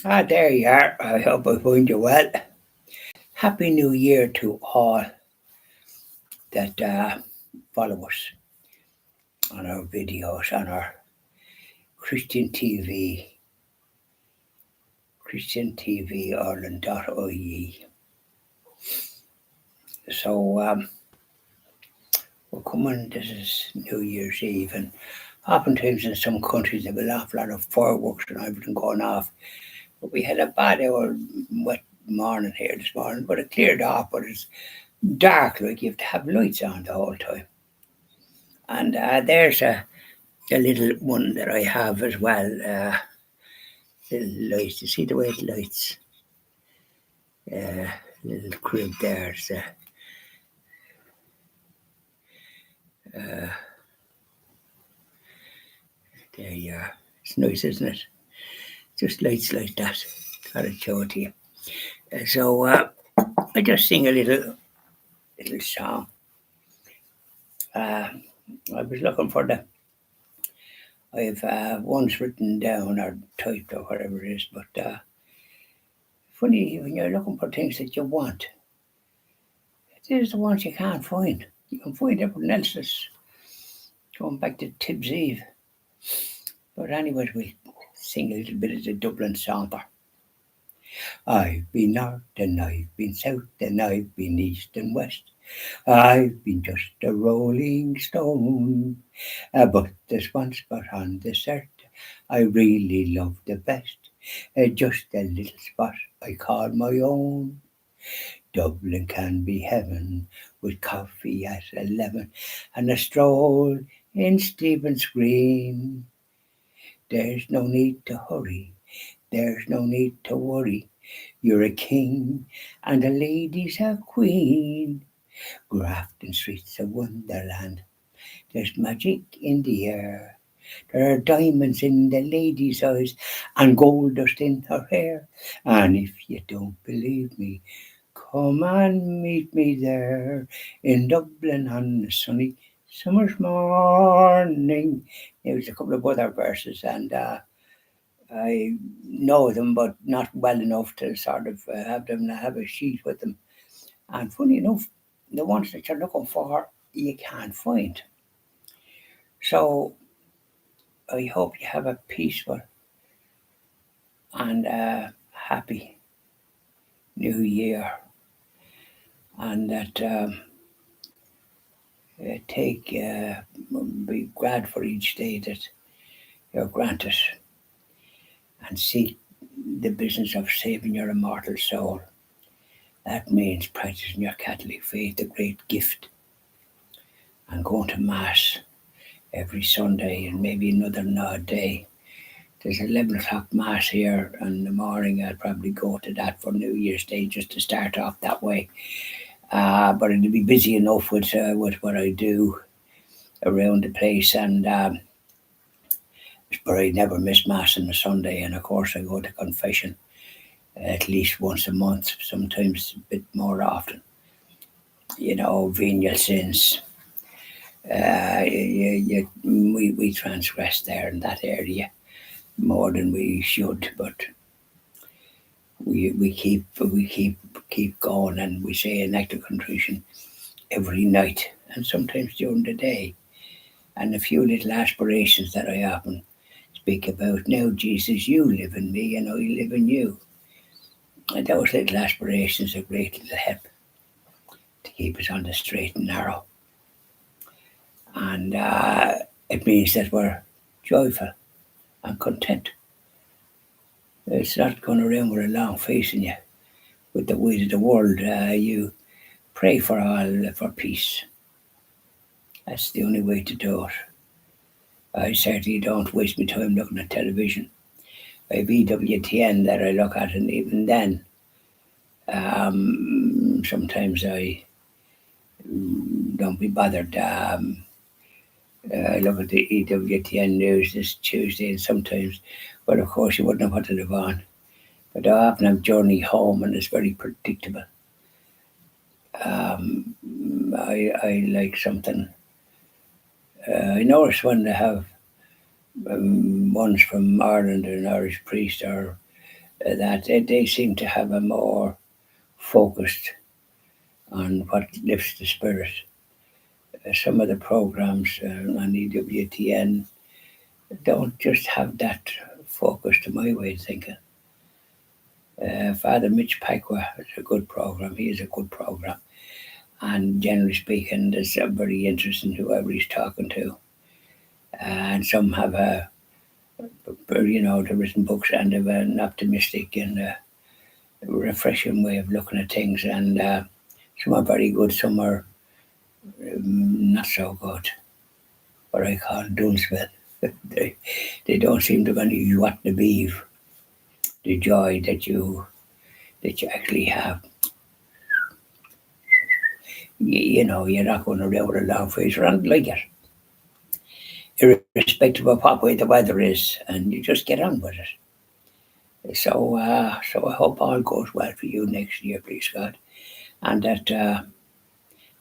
There you are. I hope I find you well. Happy New Year to all that follow us on our videos, on our Christian TV, ChristianTVIreland.ie. So we're coming, this is New Year's Eve, and oftentimes in some countries they have an awful lot of fireworks and everything going off. But we had a bad old wet morning here this morning, but it cleared off, but it's dark, like you have to have lights on the whole time. And there's a little one that I have as well. Little lights. You see the way it lights? Uh, little crib there. Uh, there you are. It's nice, isn't it? Just lights like that. Thought I'd show it to you. So I just sing a little song. I was looking for the. I've once written down or typed or whatever it is, but funny when you're looking for things that you want, there's the ones you can't find. You can find everyone else's. Going back to Tibbs Eve. But anyways, we sing a little bit of the Dublin Sample. I've been north and I've been south and I've been east and west. I've been just a rolling stone. But there's one spot on this earth I really love the best. Just a little spot I call my own. Dublin can be heaven with coffee at 11 and a stroll in Stephen's Green. There's no need to hurry, there's no need to worry. You're a king and the ladies a queen. Grafton Street's a wonderland. There's magic in the air. There are diamonds in the lady's eyes and gold dust in her hair. And if you don't believe me, come and meet me there in Dublin on a sunny summer's morning. There's a couple of other verses, and I know them, but not well enough to sort of have a sheet with them. And funny enough, the ones that you're looking for, you can't find. So I hope you have a peaceful and happy New Year, and that be glad for each day that you're granted, and seek the business of saving your immortal soul. That means practicing your Catholic faith, a great gift, and going to Mass every Sunday and maybe another odd day. There's 11 o'clock Mass here in the morning. I'll probably go to that for New Year's Day just to start off that way. But it'll be busy enough with what I do around the place, and but I never miss Mass on a Sunday. And of course, I go to confession at least once a month, sometimes a bit more often. Venial sins. We transgress there in that area more than we should, but we keep going, and we say an act of contrition every night and sometimes during the day, and a few little aspirations that I often speak about. Now, Jesus, you live in me, and I live in you. And those little aspirations are great little help to keep us on the straight and narrow. And it means that we're joyful and content. It's not going around with a long face in you with the weight of the world. You pray for all for peace. That's the only way to do it. I certainly don't waste my time looking at television. I have EWTN that I look at, and even then, sometimes I don't be bothered. I look at the EWTN news this Tuesday, and sometimes, well, of course, you wouldn't know what to live on. But I often have journey home, and it's very predictable. I like something. I notice when they have ones from Ireland, an Irish priest, or that they seem to have a more focused on what lifts the spirit. Some of the programs on EWTN don't just have that focus to my way of thinking. Father Mitch Pacwa is a good program. He is a good program. And generally speaking, it's very interesting whoever he's talking to. And some have the written books and have an optimistic and refreshing way of looking at things. And some are very good, some are not so good. What I call Dunsmith. they don't seem to have any joie de vivre, the joy that you actually have. You're not going around with a long face around like it, irrespective of what way the weather is, and you just get on with it. So I hope all goes well for you next year, please God, and that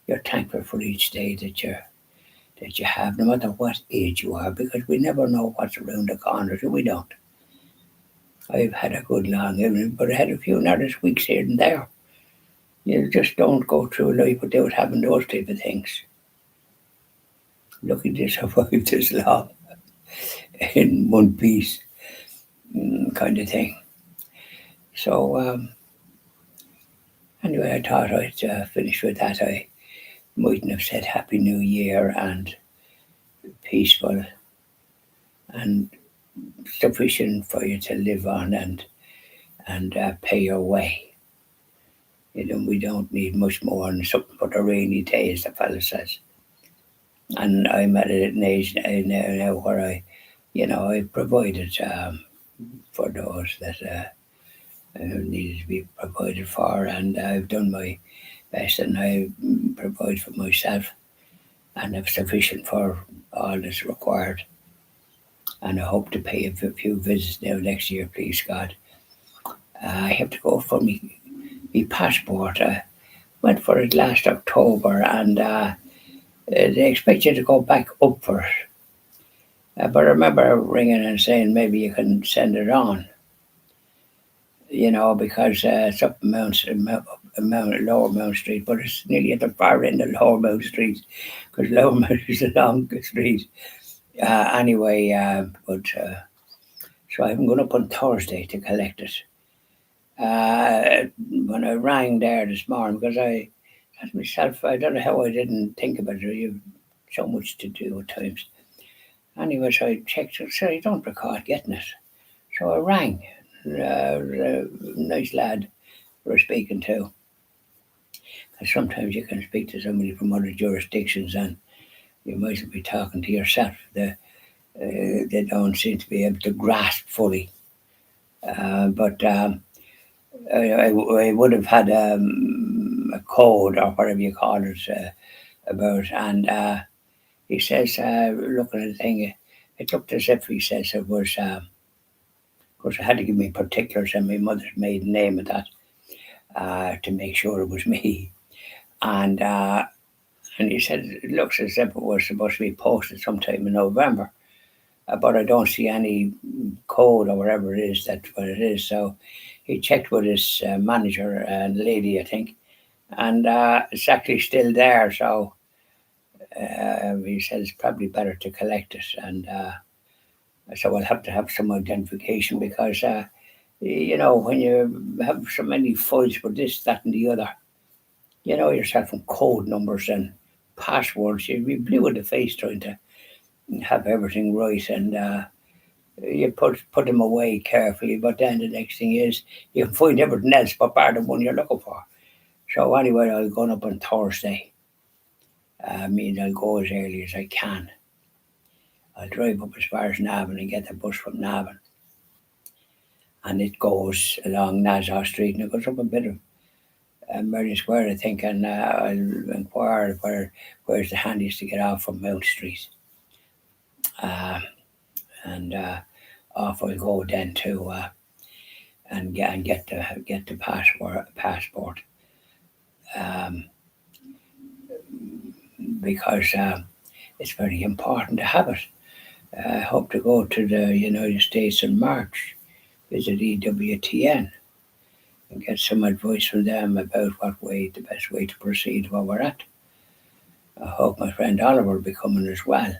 you're thankful for each day that you have, no matter what age you are, because we never know what's around the corner, so we don't. I've had a good long evening, but I had a few nervous weeks here and there. You just don't go through life without having those type of things. Lucky to survive this long in one piece, kind of thing. So anyway, I thought I'd finish with that. I mightn't have said Happy New Year and peaceful and sufficient for you to live on and pay your way. We don't need much more than something for the rainy day, as the fella says. And I'm at an age now where I provided for those that needed to be provided for, and I've done my best, and I provide for myself, and have sufficient for all that's required. And I hope to pay a few visits now next year, please God. I have to go for me passport. I went for it last October, and they expect you to go back up for it. But I remember ringing and saying maybe you can send it on, because it's up Lower Mount Street, but it's nearly at the far end of Lower Mount Street, because Lower Mount is a long street. Anyway, so I'm going up on Thursday to collect it. When I rang there this morning, because I asked myself, I don't know how I didn't think about it. You have so much to do at times. Anyway, so I checked, so I don't recall getting it. So I rang. Nice lad we're speaking to. And sometimes you can speak to somebody from other jurisdictions and you might be talking to yourself. They don't seem to be able to grasp fully. But I would have had a code or whatever you call it about, and he says, looking at the thing, it looked as if he says it was. Of course, I had to give me particulars and my mother's maiden name at that to make sure it was me, and he said it looks as if it was supposed to be posted sometime in November. But I don't see any code or whatever it is that's what it is. So he checked with his manager and lady, I think, and it's actually still there. So he says it's probably better to collect it, and so I'll have to have some identification because when you have so many files for this, that, and the other, yourself from code numbers and passwords, you'd be blue in the face trying to have everything right, and you put them away carefully. But then the next thing is you can find everything else but bar the one you're looking for. So anyway, I'll go up on Thursday. I'll go as early as I can. I'll drive up as far as Navan and get the bus from Navan, and it goes along Nassau Street and it goes up a bit of Merrion Square, I think, and I'll inquire where's the handiest to get off from Mount Street. And off I go then to and get the passport, because it's very important to have it. I hope to go to the United States in March, visit EWTN and get some advice from them about the best way to proceed where we're at. I hope my friend Oliver will be coming as well.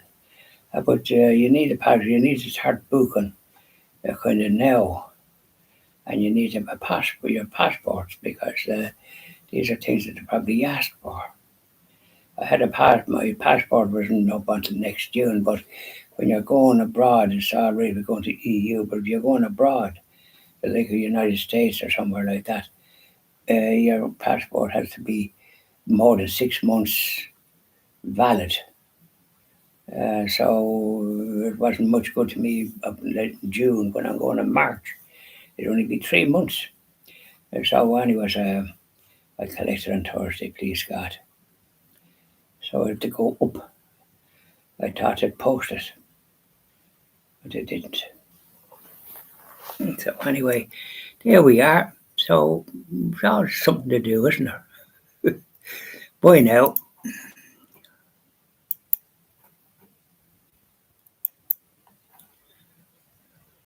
But you need you need to start booking kind of now, and you need to have your passports because these are things that they probably ask for. I had my passport wasn't up until next June, but when you're going abroad, it's all right. We're going to EU, but if you're going abroad, like the United States or somewhere like that, your passport has to be more than 6 months valid. So it wasn't much good to me up in June when I'm going in March. It'd only be 3 months. So anyways, I collected on Thursday, please God. So I had to go up. I thought I'd post it, but it didn't. So anyway, there we are. So it's all something to do, isn't there? Bye now.